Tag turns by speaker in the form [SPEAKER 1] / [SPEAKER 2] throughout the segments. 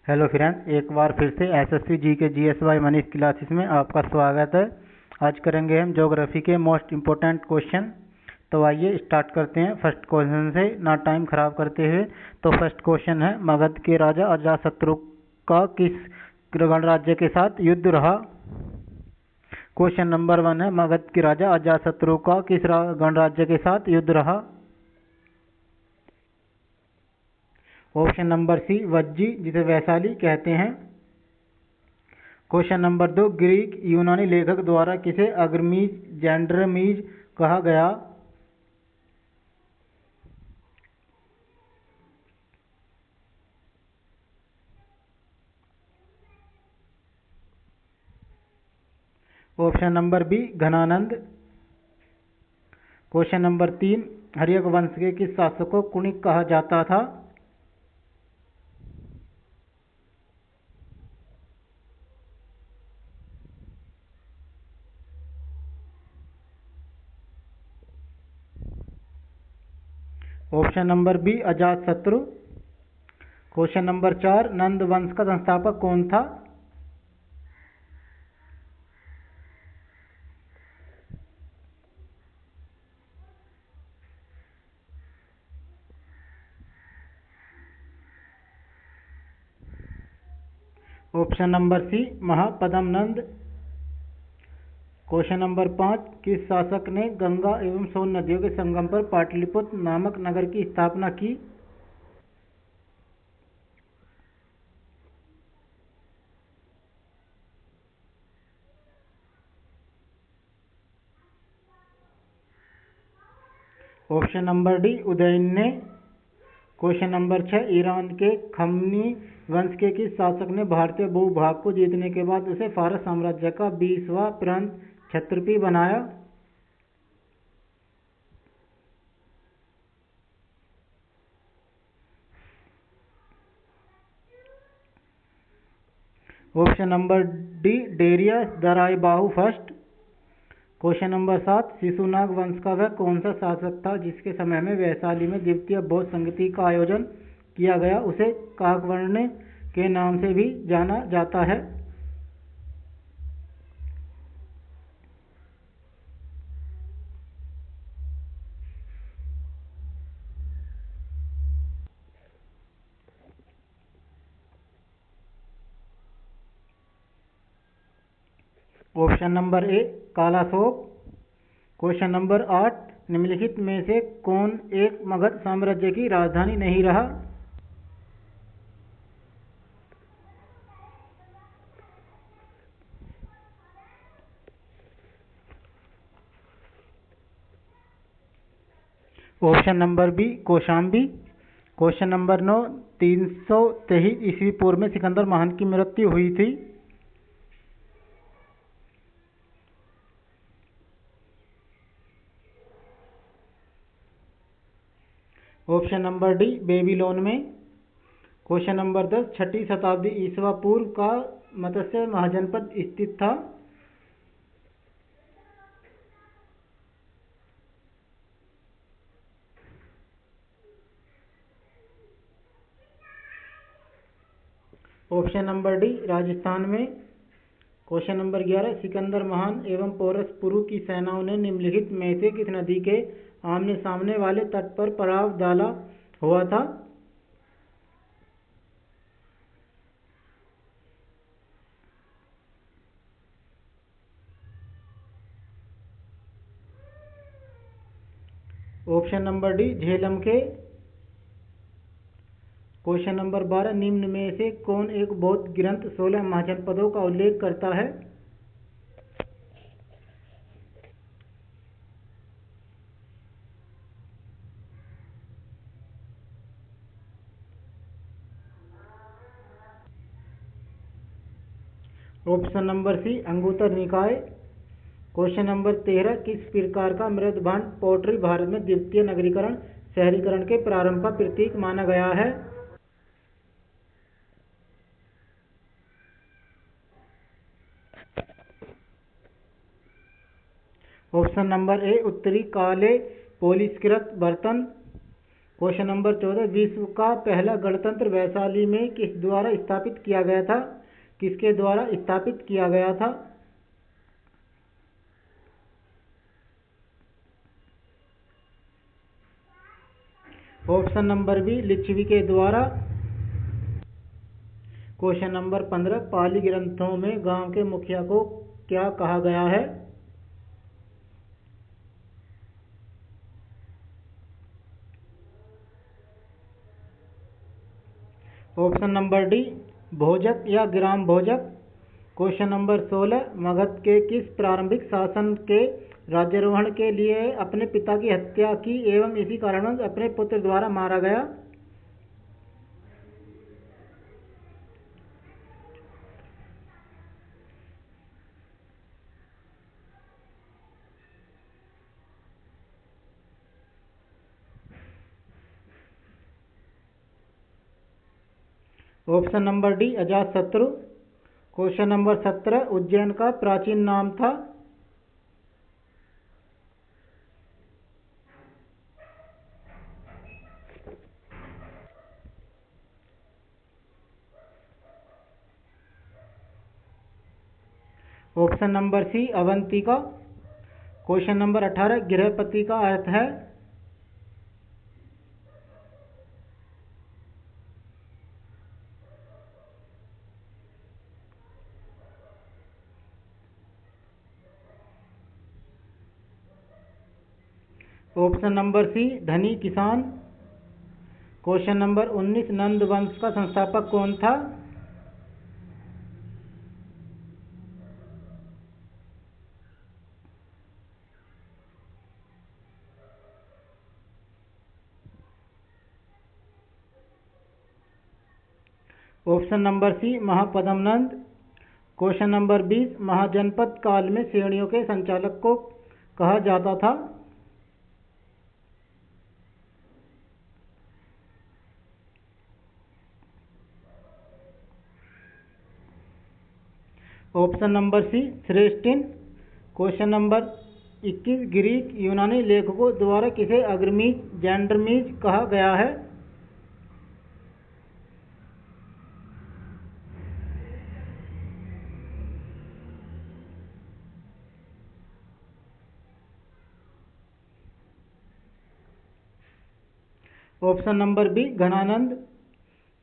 [SPEAKER 1] Hello friends, एक बार फिर से एसएससी जी के जीएसवाई मनीष क्लासेस में आपका स्वागत है। आज करेंगे हम ज्योग्राफी के मोस्ट इम्पोर्टेंट क्वेश्चन। तो आइए स्टार्ट करते हैं फर्स्ट क्वेश्चन से, ना टाइम खराब करते हुए। तो फर्स्ट क्वेश्चन है, मगध के राजा अजातशत्रु का किस गणराज्य के साथ युद्ध रहा। क्वेश्चन नंबर 1 है, मगध के राजा अजातशत्रु का किस गणराज्य के साथ युद्ध रहा। ऑप्शन नंबर सी, वज्जी, जिसे वैशाली कहते हैं। क्वेश्चन नंबर 2, ग्रीक यूनानी लेखक द्वारा किसे अग्रमीज जैंड्रमीज कहा गया। Option number B, Ghananand. Question number 3, Haryanka वंश के किस शासक को कुणिक कहा जाता था। Option number B, Ajatashatru. Question number 4, Nanda वंश का संस्थापक कौन था। Option number C, Mahapadma Nanda. Question number 5, किस शासक ने गंगा एवं सोन नदियों के संगम पर पाटलिपुत्र नामक नगर की स्थापना की। ऑप्शन नंबर डी, उदयन ने। क्वेश्चन नंबर 6, ईरान के खमनी वंश के किस शासक ने भारतीय भूभाग को जीतने के बाद उसे फारस साम्राज्य का 20वां प्रांत क्षत्रपी बनाया। ऑप्शन नंबर डी, डेरियस दराइबाहु फर्स्ट। क्वेश्चन नंबर 7, शिशुनाग वंश का वह कौन सा शासक था जिसके समय में वैशाली में द्वितीय बौद्ध संगति का आयोजन किया गया। उसे काकवर्ण के नाम से भी जाना जाता है। ऑप्शन नंबर ए, कालाशोक। क्वेश्चन नंबर 8, निम्नलिखित में से कौन एक मगध साम्राज्य की राजधानी नहीं रहा। Option number B, Kaushambi. Question number 9, 323 ईस्वी पूर्व में सिकंदर महान की मृत्यु हुई थी। ऑप्शन नंबर डी, बेबीलोन में। क्वेश्चन नंबर 10, 6ठी शताब्दी ईसवा पूर्व का मत्स्य महाजनपद स्थित था। ऑप्शन नंबर डी, राजस्थान में। क्वेश्चन नंबर 11, सिकंदर महान एवं पोरस पुरु की सेनाओं ने निम्नलिखित में से किस नदी के आमने सामने वाले तट पर पड़ाव डाला हुआ था। ऑप्शन नंबर डी, झेलम के। क्वेश्चन नंबर 12, निम्न में से कौन एक बौद्ध ग्रंथ 16 महाजनपदों का उल्लेख करता है। ऑप्शन नंबर सी, अंगुत्तर निकाय। क्वेश्चन नंबर 13, किस प्रकार का मृदभांड पोट्री भारत में द्वितीय नगरीकरण शहरीकरण के प्रारंभ का प्रतीक माना गया है। ऑप्शन नंबर ए, उत्तरी काले पोलिशकृत बर्तन। क्वेश्चन नंबर 14, विश्व का पहला गणतंत्र वैशाली में किस द्वारा स्थापित किया गया था? किसके द्वारा स्थापित किया गया था? ऑप्शन नंबर बी, लिच्छवी के द्वारा। क्वेश्चन नंबर 15, पाली ग्रंथों में गांव के मुखिया को क्या कहा गया है? ऑप्शन नंबर डी, भोजक या ग्राम भोजक। क्वेश्चन नंबर 16, मगध के किस प्रारंभिक शासक के राज्यारोहण के लिए अपने पिता की हत्या की एवं इसी कारणवश अपने पुत्र द्वारा मारा गया? Option number D, Ajatashatru. Question number 17, Ujjain का प्राचीन नाम था? Option number C, Avantika. Question number 18, गृहपति का अर्थ है? ऑप्शन नंबर सी, धनी किसान। क्वेश्चन नंबर 19, नंद वंश का संस्थापक कौन था? Option number C, Mahapadmananda. Question number 20, महाजनपद काल में श्रेणियों के संचालक को कहा जाता था? ऑप्शन नंबर सी, श्रेष्ठिन। क्वेश्चन नंबर 21, ग्रीक यूनानी लेखकों द्वारा किसे अग्रमीज जेंडरमीज कहा गया है? Option number B, Ghananand.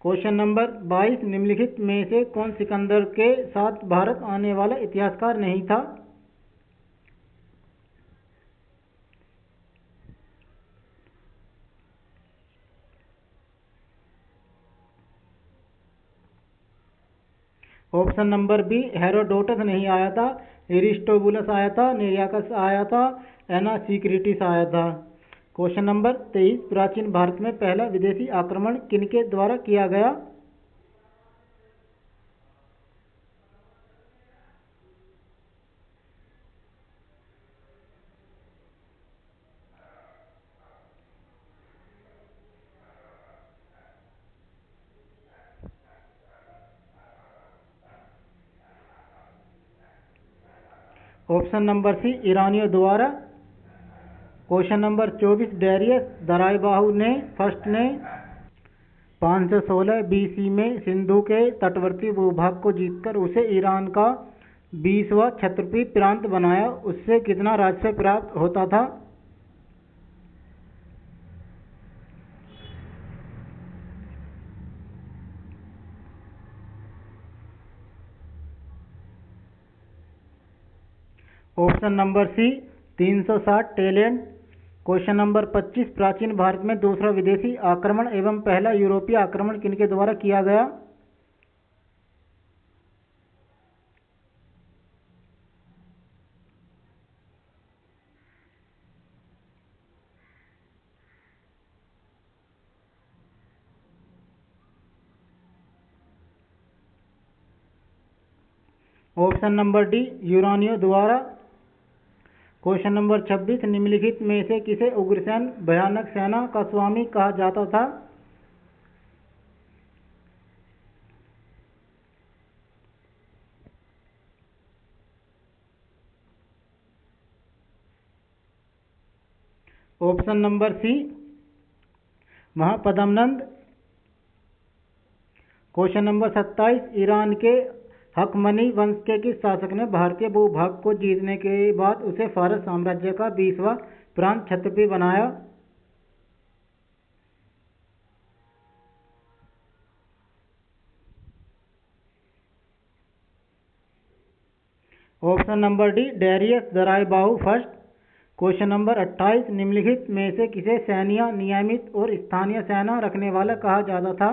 [SPEAKER 1] Question number 22, निम्नलिखित में से कौन सिकंदर के साथ भारत आने वाला इतिहासकार नहीं था? ऑप्शन नंबर बी, हेरोडोटस नहीं आया था, एरिस्टोबुलस आया था, निर्याकस आया था, एनासीक्रिटिस आया था। क्वेश्चन नंबर 23, प्राचीन भारत में पहला विदेशी आक्रमण किनके द्वारा किया गया? ऑप्शन नंबर सी, ईरानियों द्वारा। क्वेश्चन नंबर 24, डेरियस दरायबाहु ने फर्स्ट ने 516 बीसी में सिंधु के तटवर्ती भूभाग को जीतकर उसे ईरान का 20वां क्षत्रपी प्रांत बनाया। उससे कितना राजस्व प्राप्त होता था? Option number C, 360 talent. Question number 25, प्राचीन भारत में दूसरा विदेशी आक्रमण एवं पहला यूरोपीय आक्रमण किनके द्वारा किया गया? ऑप्शन नंबर डी, यूरानियों द्वारा। क्वेश्चन नंबर 26, निम्नलिखित में से किसे उग्रसेन भयानक सेना का स्वामी कहा जाता था? Option number C, Mahapadmananda. Question number 27, Iran के हखमनी वंश के किस शासक ने भारतीय भूभाग को जीतने के बाद उसे फारस साम्राज्य का 20वां प्रांत क्षत्रपी बनाया? ऑप्शन नंबर डी, डेरियस दरायबाहु फर्स्ट। क्वेश्चन नंबर 28, निम्नलिखित में से किसे सैन्य नियमित और स्थानीय सेना रखने वाला कहा जाता था?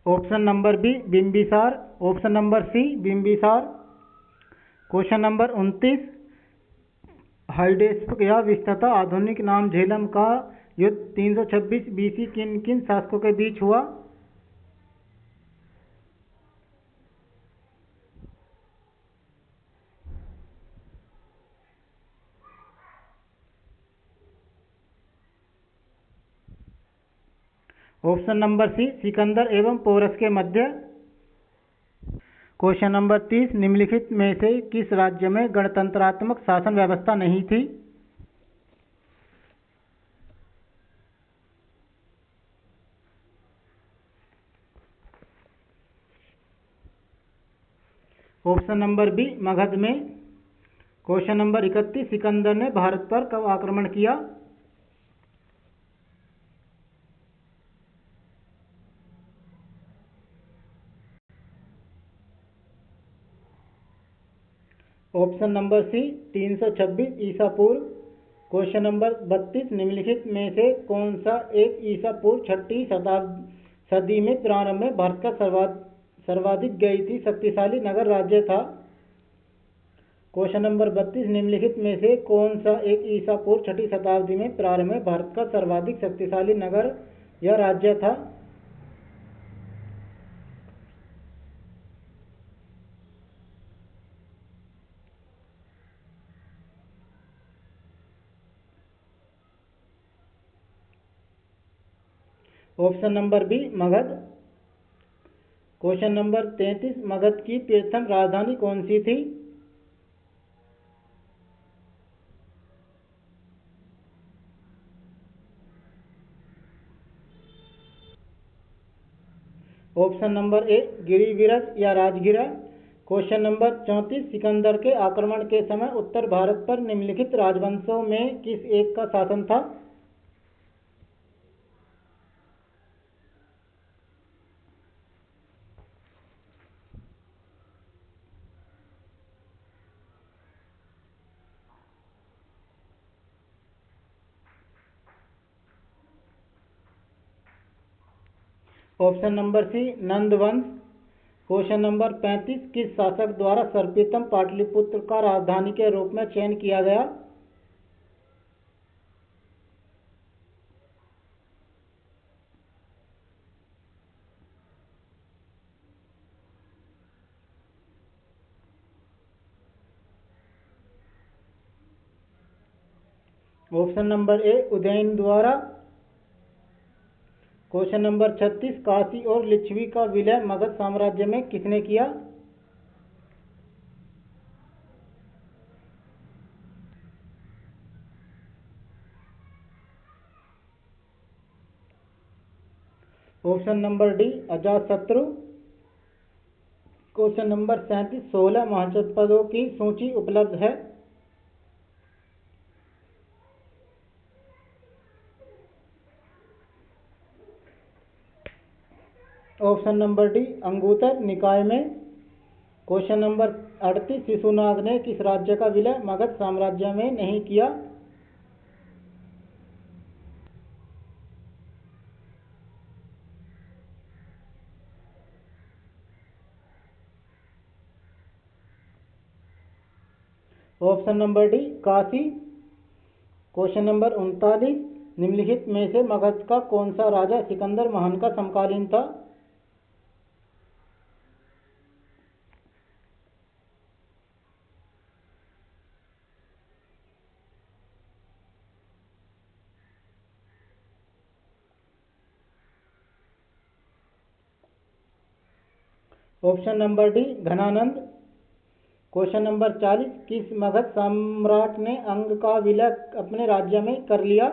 [SPEAKER 1] Option number B, Bimbisara. Option number C, Bimbisara. Question number 29, Hydaspes या विस्तृता आधुनिक नाम झेलम का युद्ध 326 बीसी किन किन शासकों के बीच हुआ? ऑप्शन नंबर सी, सिकंदर एवं पोरस के मध्य। क्वेश्चन नंबर 30, निम्नलिखित में से किस राज्य में गणतंत्रात्मक शासन व्यवस्था नहीं थी? ऑप्शन नंबर बी, मगध में। क्वेश्चन नंबर 31, सिकंदर ने भारत पर कब आक्रमण किया? ऑप्शन नंबर सी, 326 ईसा पूर्व। क्वेश्चन नंबर 32, निम्नलिखित में से कौन सा एक ईसा पूर्व 6वीं सदी में प्रारंभ में भारत का सर्वाधिक गई शक्तिशाली नगर राज्य था? क्वेश्चन नंबर 32, निम्नलिखित में से कौन सा एक ईसा पूर्व 6वीं शताब्दी में प्रारंभ में भारत का सर्वाधिक शक्तिशाली नगर या राज्य था? Option number B, Magadh. Question number 33, Magadh की प्रथम राजधानी कौन सी थी? ऑप्शन नंबर ए, गिरिविरज या राजगिरा। क्वेश्चन नंबर 34, सिकंदर के आक्रमण के समय उत्तर भारत पर निम्नलिखित राजवंशों में किस एक का शासन था? ऑप्शन नंबर सी, नंद वंश। क्वेश्चन नंबर 35, किस शासक द्वारा सर्वप्रथम पाटलिपुत्र का राजधानी के रूप में चयन किया गया? ऑप्शन नंबर ए, उदयन द्वारा। क्वेश्चन नंबर 36, काशी और लिच्छवी का विलय मगध साम्राज्य में किसने किया? Option number D, Ajatashatru. Question number 37, 16 महाजनपदों की सूची उपलब्ध है। ऑप्शन नंबर डी, अंगुत्तर निकाय में। क्वेश्चन नंबर 38, शिशुनाग ने किस राज्य का विलय मगध साम्राज्य में नहीं किया? Option number D, Kashi. Question number 39, निम्नलिखित में से मगध का कौन सा राजा सिकंदर महान का समकालीन था? Option number D Ghanananda. Question number 40, किस मगध सम्राट ने अंग का विलय अपने राज्य में कर लिया?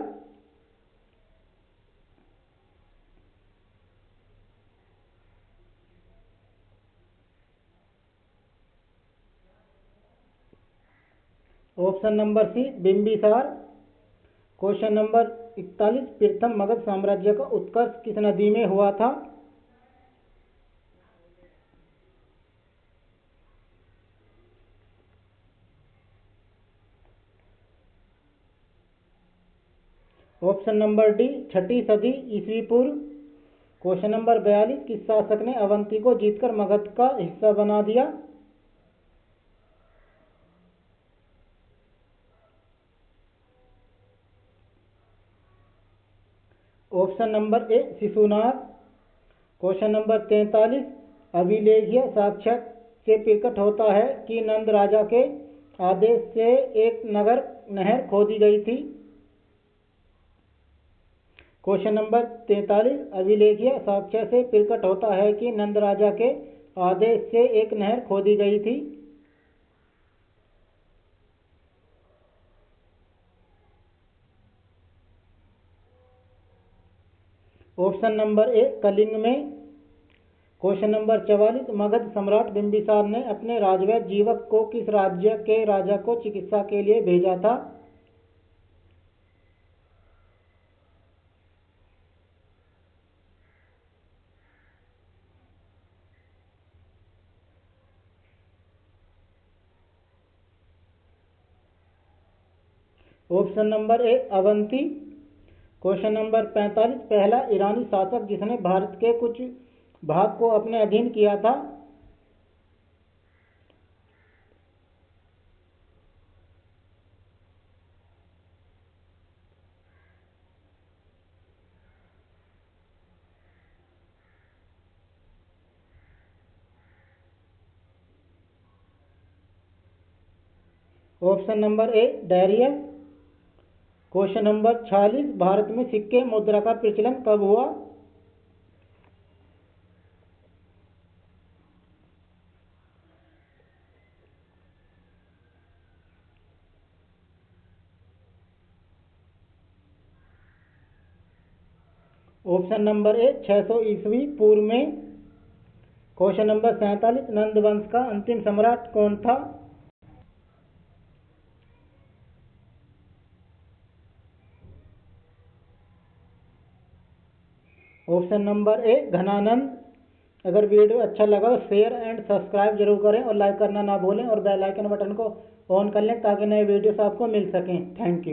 [SPEAKER 1] Option number C Bimbisara. Question number 41, प्रथम मगध साम्राज्य का उत्कर्ष किस नदी में हुआ था? ऑप्शन नंबर डी छठी सदी ईस्वी पूर्व। क्वेश्चन नंबर 42, किस शासक ने अवंती को जीतकर मगध का हिस्सा बना दिया? Option number A Shishunaga. Question number 43, अभिलेखीय साक्ष्य से प्रकट होता है कि नंद राजा के आदेश से एक नहर खोदी गई थी। क्वेश्चन नंबर 43, अभिलेखीय साक्ष्य से प्रकट होता है कि नंद राजा के आदेश से एक नहर खोदी गई थी। ऑप्शन नंबर ए कलिंग में। क्वेश्चन नंबर 44, मगध सम्राट बिंबिसार ने अपने राजवैद्य जीवक को किस राज्य के राजा को चिकित्सा के लिए भेजा था? ऑप्शन नंबर ए अवंती। क्वेश्चन नंबर 45, पहला ईरानी शासक जिसने भारत के कुछ भाग को अपने अधीन किया था? Option number A Darius. Question number 46, Bharat में सिक्के मुद्रा का प्रचलन कब हुआ? ऑप्शन नंबर ए 600 ईस्वी पूर्व में। क्वेश्चन नंबर 47, नंद वंश का अंतिम सम्राट कौन था? Option number A Ghanananda. अगर वीडियो अच्छा लगा तो शेयर एंड सब्सक्राइब जरूर करें और लाइक करना ना भूलें और बेल आइकन बटन को ऑन कर लें ताकि नए वीडियोस आपको मिल सकें। Thank you.